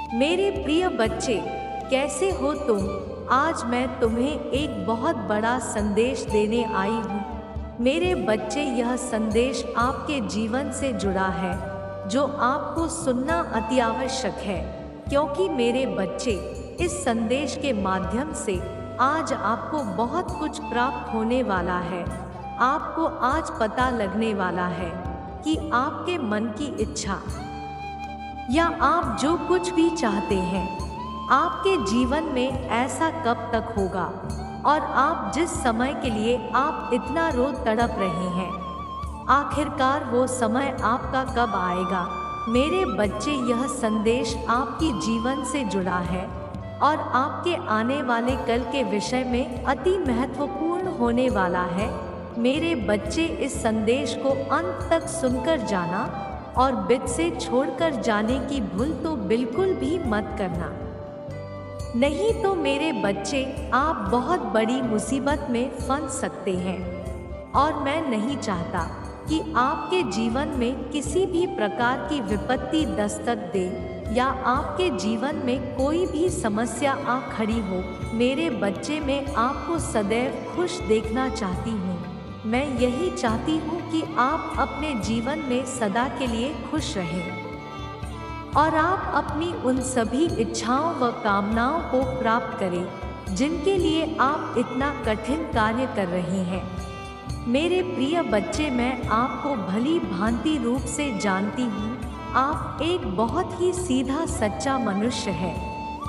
मेरे प्रिय बच्चे, कैसे हो तुम? आज मैं तुम्हें एक बहुत बड़ा संदेश देने आई हूँ। मेरे बच्चे, यह संदेश आपके जीवन से जुड़ा है, जो आपको सुनना अति आवश्यक है। क्योंकि मेरे बच्चे, इस संदेश के माध्यम से आज आपको बहुत कुछ प्राप्त होने वाला है। आपको आज पता लगने वाला है कि आपके मन की इच्छा या आप जो कुछ भी चाहते हैं, आपके जीवन में ऐसा कब तक होगा, और आप जिस समय के लिए आप इतना रो तड़प रहे हैं, आखिरकार वो समय आपका कब आएगा? मेरे बच्चे, यह संदेश आपके जीवन से जुड़ा है और आपके आने वाले कल के विषय में अति महत्वपूर्ण होने वाला है। मेरे बच्चे, इस संदेश को अंत तक सुनकर जाना और बीच से छोड़कर जाने की भूल तो बिल्कुल भी मत करना। नहीं तो मेरे बच्चे, आप बहुत बड़ी मुसीबत में फंस सकते हैं। और मैं नहीं चाहता कि आपके जीवन में किसी भी प्रकार की विपत्ति दस्तक दे या आपके जीवन में कोई भी समस्या आ खड़ी हो। मेरे बच्चे, मैं आपको सदैव खुश देखना चाहती हूँ। मैं यही चाहती हूँ कि आप अपने जीवन में सदा के लिए खुश रहें और आप अपनी उन सभी इच्छाओं व कामनाओं को प्राप्त करें जिनके लिए आप इतना कठिन कार्य कर रहे हैं। मेरे प्रिय बच्चे, मैं आपको भली भांति रूप से जानती हूँ। आप एक बहुत ही सीधा सच्चा मनुष्य है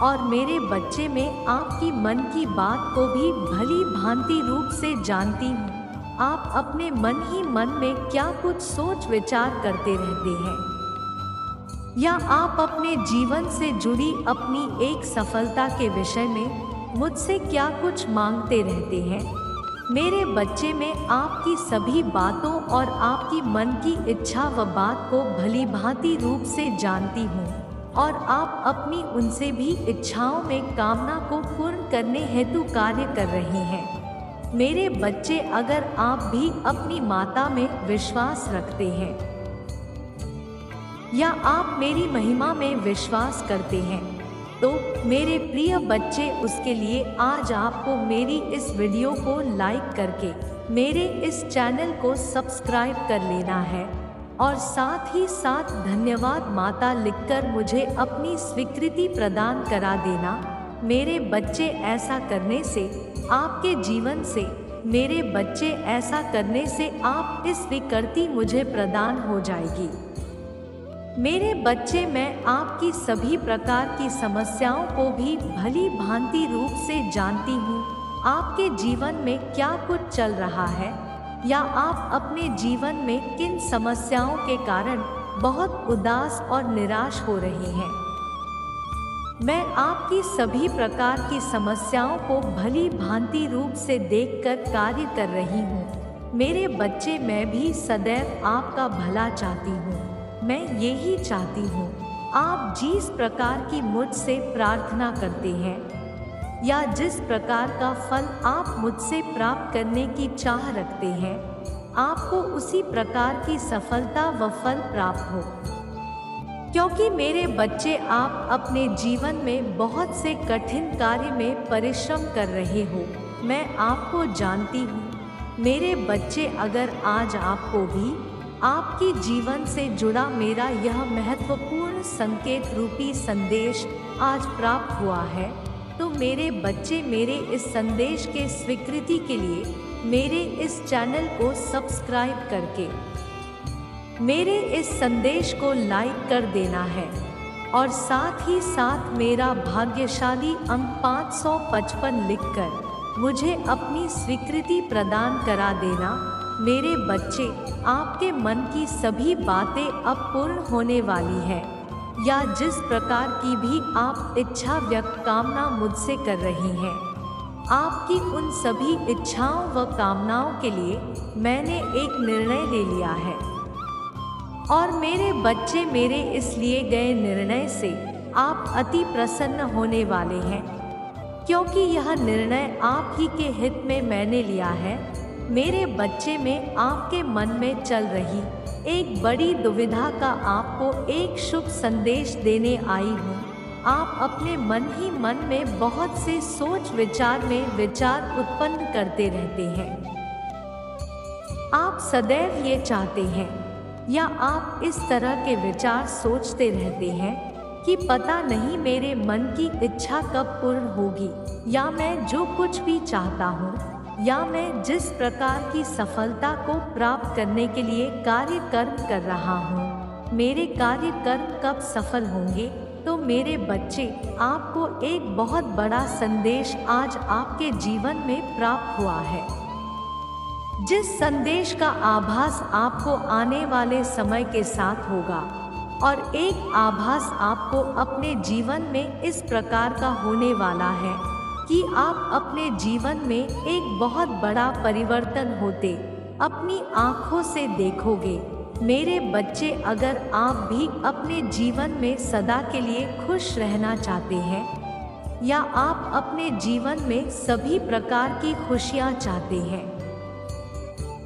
और मेरे बच्चे, मैं आपकी मन की बात को भी भली भांति रूप से जानती हूँ। आप अपने मन ही मन में क्या कुछ सोच विचार करते रहते हैं, या आप अपने जीवन से जुड़ी अपनी एक सफलता के विषय में मुझसे क्या कुछ मांगते रहते हैं। मेरे बच्चे, मैं आपकी सभी बातों और आपकी मन की इच्छा व बात को भली भांति रूप से जानती हूँ और आप अपनी उनसे भी इच्छाओं में कामना को पूर्ण करने हेतु कार्य कर रहे हैं। मेरे बच्चे, अगर आप भी अपनी माता में विश्वास रखते हैं या आप मेरी महिमा में विश्वास करते हैं, तो मेरे प्रिय बच्चे, उसके लिए आज आपको मेरी इस वीडियो को लाइक करके मेरे इस चैनल को सब्सक्राइब कर लेना है और साथ ही साथ धन्यवाद माता लिखकर मुझे अपनी स्वीकृति प्रदान करा देना। मेरे बच्चे, ऐसा करने से आपके जीवन से, मेरे बच्चे, ऐसा करने से आप इस स्वीकृति मुझे प्रदान हो जाएगी। मेरे बच्चे, मैं आपकी सभी प्रकार की समस्याओं को भी भली भांति रूप से जानती हूँ। आपके जीवन में क्या कुछ चल रहा है या आप अपने जीवन में किन समस्याओं के कारण बहुत उदास और निराश हो रहे हैं। मैं आपकी सभी प्रकार की समस्याओं को भली भांति रूप से देखकर कार्य कर रही हूँ। मेरे बच्चे, मैं भी सदैव आपका भला चाहती हूँ। मैं यही चाहती हूँ आप जिस प्रकार की मुझसे प्रार्थना करते हैं या जिस प्रकार का फल आप मुझसे प्राप्त करने की चाह रखते हैं, आपको उसी प्रकार की सफलता व फल प्राप्त हो। क्योंकि मेरे बच्चे, आप अपने जीवन में बहुत से कठिन कार्य में परिश्रम कर रहे हो। मैं आपको जानती हूँ। मेरे बच्चे, अगर आज आपको भी आपके जीवन से जुड़ा मेरा यह महत्वपूर्ण संकेत रूपी संदेश आज प्राप्त हुआ है, तो मेरे बच्चे, मेरे इस संदेश के स्वीकृति के लिए मेरे इस चैनल को सब्सक्राइब करके मेरे इस संदेश को लाइक कर देना है और साथ ही साथ मेरा भाग्यशाली अंक 555 लिखकर मुझे अपनी स्वीकृति प्रदान करा देना। मेरे बच्चे, आपके मन की सभी बातें अब पूर्ण होने वाली है, या जिस प्रकार की भी आप इच्छा व्यक्त कामना मुझसे कर रही हैं, आपकी उन सभी इच्छाओं व कामनाओं के लिए मैंने एक निर्णय ले लिया है। और मेरे बच्चे, मेरे इस लिए गए निर्णय से आप अति प्रसन्न होने वाले हैं, क्योंकि यह निर्णय आप ही के हित में मैंने लिया है। मेरे बच्चे, में आपके मन में चल रही एक बड़ी दुविधा का आपको एक शुभ संदेश देने आई हूँ। आप अपने मन ही मन में बहुत से सोच विचार में विचार उत्पन्न करते रहते हैं। आप सदैव ये चाहते हैं या आप इस तरह के विचार सोचते रहते हैं कि पता नहीं मेरे मन की इच्छा कब पूर्ण होगी, या मैं जो कुछ भी चाहता हूँ या मैं जिस प्रकार की सफलता को प्राप्त करने के लिए कार्य कर्म कर रहा हूँ, मेरे कार्य कर्म कब सफल होंगे। तो मेरे बच्चे, आपको एक बहुत बड़ा संदेश आज आपके जीवन में प्राप्त हुआ है, जिस संदेश का आभास आपको आने वाले समय के साथ होगा। और एक आभास आपको अपने जीवन में इस प्रकार का होने वाला है कि आप अपने जीवन में एक बहुत बड़ा परिवर्तन होते अपनी आँखों से देखोगे। मेरे बच्चे, अगर आप भी अपने जीवन में सदा के लिए खुश रहना चाहते हैं या आप अपने जीवन में सभी प्रकार की खुशियाँ चाहते हैं,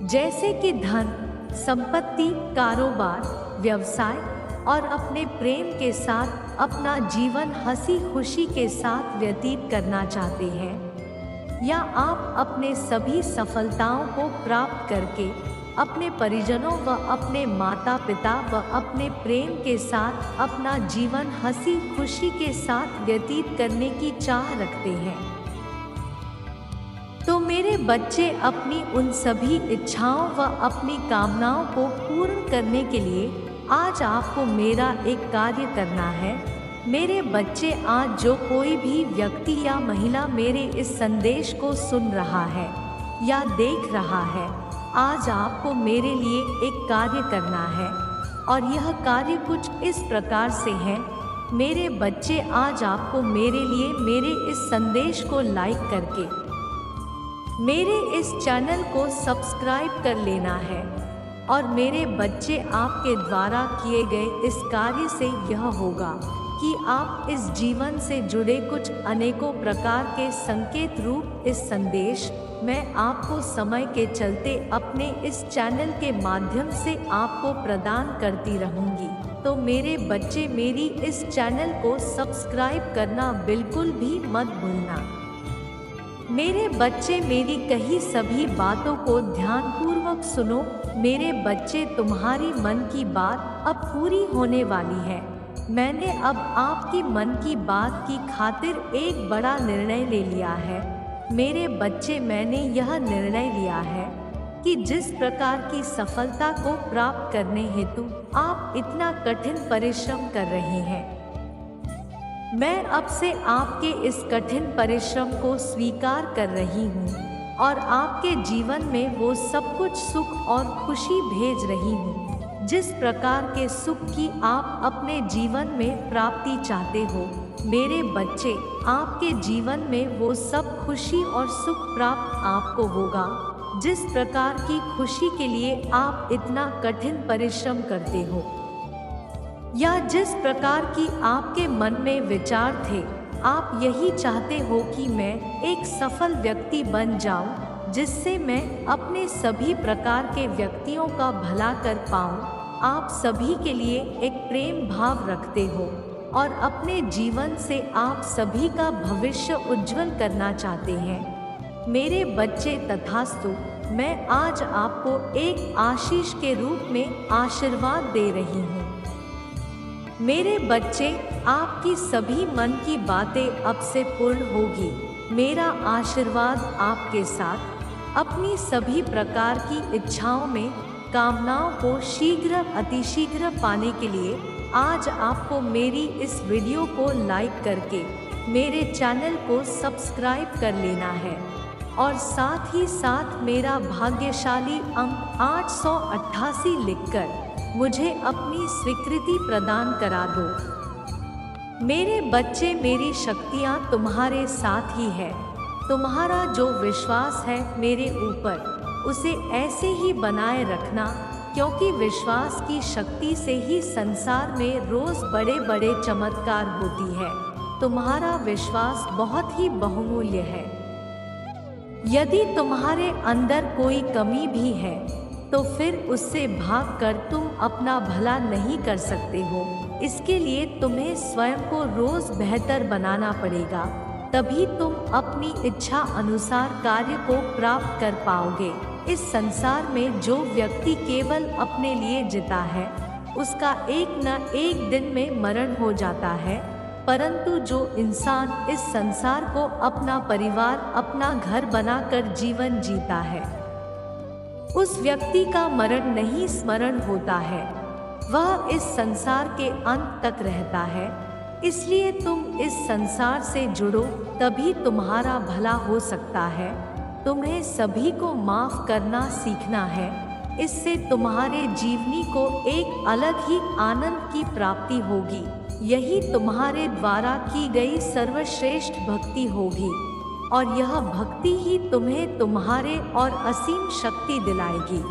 जैसे कि धन, संपत्ति, कारोबार, व्यवसाय और अपने प्रेम के साथ अपना जीवन हंसी खुशी के साथ व्यतीत करना चाहते हैं, या आप अपने सभी सफलताओं को प्राप्त करके अपने परिजनों व अपने माता पिता व अपने प्रेम के साथ अपना जीवन हंसी खुशी के साथ व्यतीत करने की चाह रखते हैं, तो मेरे बच्चे, अपनी उन सभी इच्छाओं व अपनी कामनाओं को पूर्ण करने के लिए आज आपको मेरा एक कार्य करना है। मेरे बच्चे, आज जो कोई भी व्यक्ति या महिला मेरे इस संदेश को सुन रहा है या देख रहा है, आज आपको मेरे लिए एक कार्य करना है, और यह कार्य कुछ इस प्रकार से है। मेरे बच्चे, आज आपको मेरे लिए मेरे इस संदेश को लाइक करके मेरे इस चैनल को सब्सक्राइब कर लेना है। और मेरे बच्चे, आपके द्वारा किए गए इस कार्य से यह होगा कि आप इस जीवन से जुड़े कुछ अनेकों प्रकार के संकेत रूप इस संदेश मैं आपको समय के चलते अपने इस चैनल के माध्यम से आपको प्रदान करती रहूंगी। तो मेरे बच्चे, मेरी इस चैनल को सब्सक्राइब करना बिल्कुल भी मत भूलना। मेरे बच्चे, मेरी कही सभी बातों को ध्यानपूर्वक सुनो। मेरे बच्चे, तुम्हारी मन की बात अब पूरी होने वाली है। मैंने अब आपकी मन की बात की खातिर एक बड़ा निर्णय ले लिया है। मेरे बच्चे, मैंने यह निर्णय लिया है कि जिस प्रकार की सफलता को प्राप्त करने हेतु आप इतना कठिन परिश्रम कर रहे हैं, मैं अब से आपके इस कठिन परिश्रम को स्वीकार कर रही हूँ और आपके जीवन में वो सब कुछ सुख और खुशी भेज रही हूँ, जिस प्रकार के सुख की आप अपने जीवन में प्राप्ति चाहते हो। मेरे बच्चे, आपके जीवन में वो सब खुशी और सुख प्राप्त आपको होगा, जिस प्रकार की खुशी के लिए आप इतना कठिन परिश्रम करते हो, या जिस प्रकार की आपके मन में विचार थे। आप यही चाहते हो कि मैं एक सफल व्यक्ति बन जाऊं, जिससे मैं अपने सभी प्रकार के व्यक्तियों का भला कर पाऊं। आप सभी के लिए एक प्रेम भाव रखते हो और अपने जीवन से आप सभी का भविष्य उज्जवल करना चाहते हैं। मेरे बच्चे, तथास्तु, मैं आज आपको एक आशीष के रूप में आशीर्वाद दे रही हूँ। मेरे बच्चे, आपकी सभी मन की बातें अब से पूर्ण होगी। मेरा आशीर्वाद आपके साथ अपनी सभी प्रकार की इच्छाओं में कामनाओं को शीघ्र अतिशीघ्र पाने के लिए आज आपको मेरी इस वीडियो को लाइक करके मेरे चैनल को सब्सक्राइब कर लेना है, और साथ ही साथ मेरा भाग्यशाली अंक 888 लिखकर मुझे अपनी स्वीकृति प्रदान करा दो। मेरे बच्चे, मेरी शक्तियाँ तुम्हारे साथ ही है। तुम्हारा जो विश्वास है मेरे ऊपर, उसे ऐसे ही बनाए रखना, क्योंकि विश्वास की शक्ति से ही संसार में रोज बड़े बड़े चमत्कार होती है। तुम्हारा विश्वास बहुत ही बहुमूल्य है। यदि तुम्हारे अंदर कोई कमी भी है तो फिर उससे भागकर तुम अपना भला नहीं कर सकते हो। इसके लिए तुम्हें स्वयं को रोज बेहतर बनाना पड़ेगा, तभी तुम अपनी इच्छा अनुसार कार्य को प्राप्त कर पाओगे। इस संसार में जो व्यक्ति केवल अपने लिए जीता है, उसका एक न एक दिन में मरण हो जाता है, परंतु जो इंसान इस संसार को अपना परिवार, अपना घर बनाकर जीवन जीता है, उस व्यक्ति का मरण नहीं स्मरण होता है, वह इस संसार के अंत तक रहता है। इसलिए तुम इस संसार से जुड़ो, तभी तुम्हारा भला हो सकता है। तुम्हें सभी को माफ करना सीखना है, इससे तुम्हारे जीवनी को एक अलग ही आनंद की प्राप्ति होगी। यही तुम्हारे द्वारा की गई सर्वश्रेष्ठ भक्ति होगी, और यह भक्ति ही तुम्हें तुम्हारे और असीम शक्ति दिलाएगी।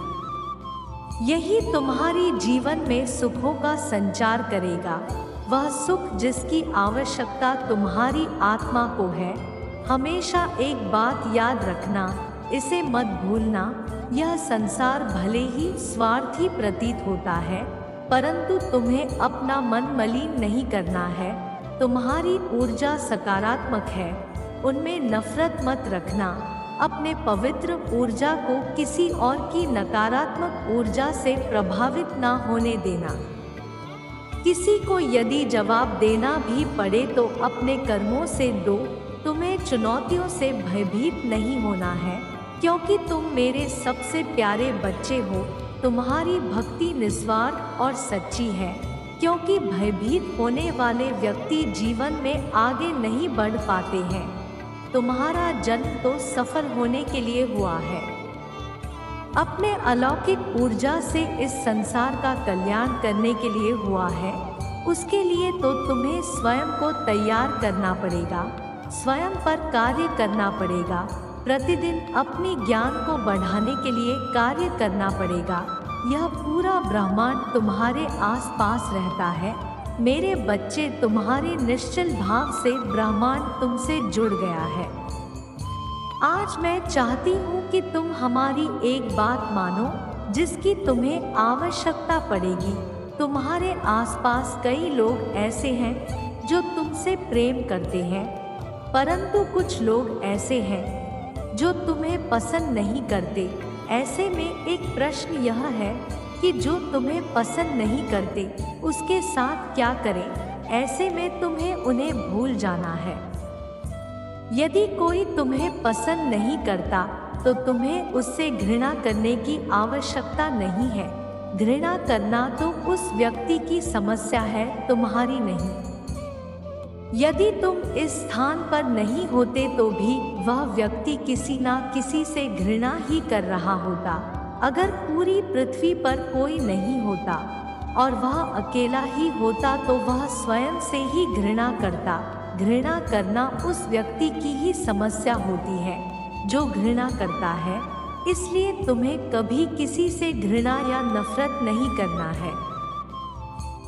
यही तुम्हारी जीवन में सुखों का संचार करेगा, वह सुख जिसकी आवश्यकता तुम्हारी आत्मा को है। हमेशा एक बात याद रखना, इसे मत भूलना, यह संसार भले ही स्वार्थी प्रतीत होता है, परंतु तुम्हें अपना मन मलिन नहीं करना है। तुम्हारी ऊर्जा सकारात्मक है, उनमें नफरत मत रखना। अपने पवित्र ऊर्जा को किसी और की नकारात्मक ऊर्जा से प्रभावित ना होने देना। किसी को यदि जवाब देना भी पड़े तो अपने कर्मों से दो। तुम्हें चुनौतियों से भयभीत नहीं होना है, क्योंकि तुम मेरे सबसे प्यारे बच्चे हो। तुम्हारी भक्ति निस्वार्थ और सच्ची है, क्योंकि भयभीत होने वाले व्यक्ति जीवन में आगे नहीं बढ़ पाते हैं। तुम्हारा जन्म तो सफल होने के लिए हुआ है। अपने अलौकिक ऊर्जा से इस संसार का कल्याण करने के लिए हुआ है। उसके लिए तो तुम्हें स्वयं को तैयार करना पड़ेगा, स्वयं पर कार्य करना पड़ेगा। प्रतिदिन अपनी ज्ञान को बढ़ाने के लिए कार्य करना पड़ेगा। यह पूरा ब्रह्मांड तुम्हारे आसपास रहता है। मेरे बच्चे, तुम्हारे निश्चल भाव से ब्रह्मांड तुमसे जुड़ गया है। आज मैं चाहती हूँ कि तुम हमारी एक बात मानो, जिसकी तुम्हें आवश्यकता पड़ेगी। तुम्हारे आसपास कई लोग ऐसे हैं जो तुमसे प्रेम करते हैं, परंतु कुछ लोग ऐसे हैं जो तुम्हें पसंद नहीं करते। ऐसे में एक प्रश्न यह है कि जो तुम्हें पसंद नहीं करते उसके साथ क्या करें। ऐसे में तुम्हें उन्हें भूल जाना है। यदि कोई तुम्हें पसंद नहीं करता तो तुम्हें उससे घृणा करने की आवश्यकता नहीं है। घृणा करना तो उस व्यक्ति की समस्या है, तुम्हारी नहीं। यदि तुम इस स्थान पर नहीं होते तो भी वह व्यक्ति किसी ना किसी से घृणा ही कर रहा होता। अगर पूरी पृथ्वी पर कोई नहीं होता और वह अकेला ही होता तो वह स्वयं से ही घृणा करता। घृणा करना उस व्यक्ति की ही समस्या होती है जो घृणा करता है। इसलिए तुम्हें कभी किसी से घृणा या नफरत नहीं करना है।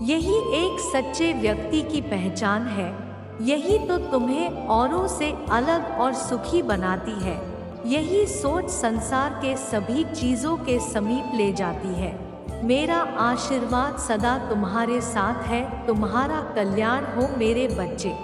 यही एक सच्चे व्यक्ति की पहचान है। यही तो तुम्हें औरों से अलग और सुखी बनाती है। यही सोच संसार के सभी चीजों के समीप ले जाती है। मेरा आशीर्वाद सदा तुम्हारे साथ है। तुम्हारा कल्याण हो मेरे बच्चे।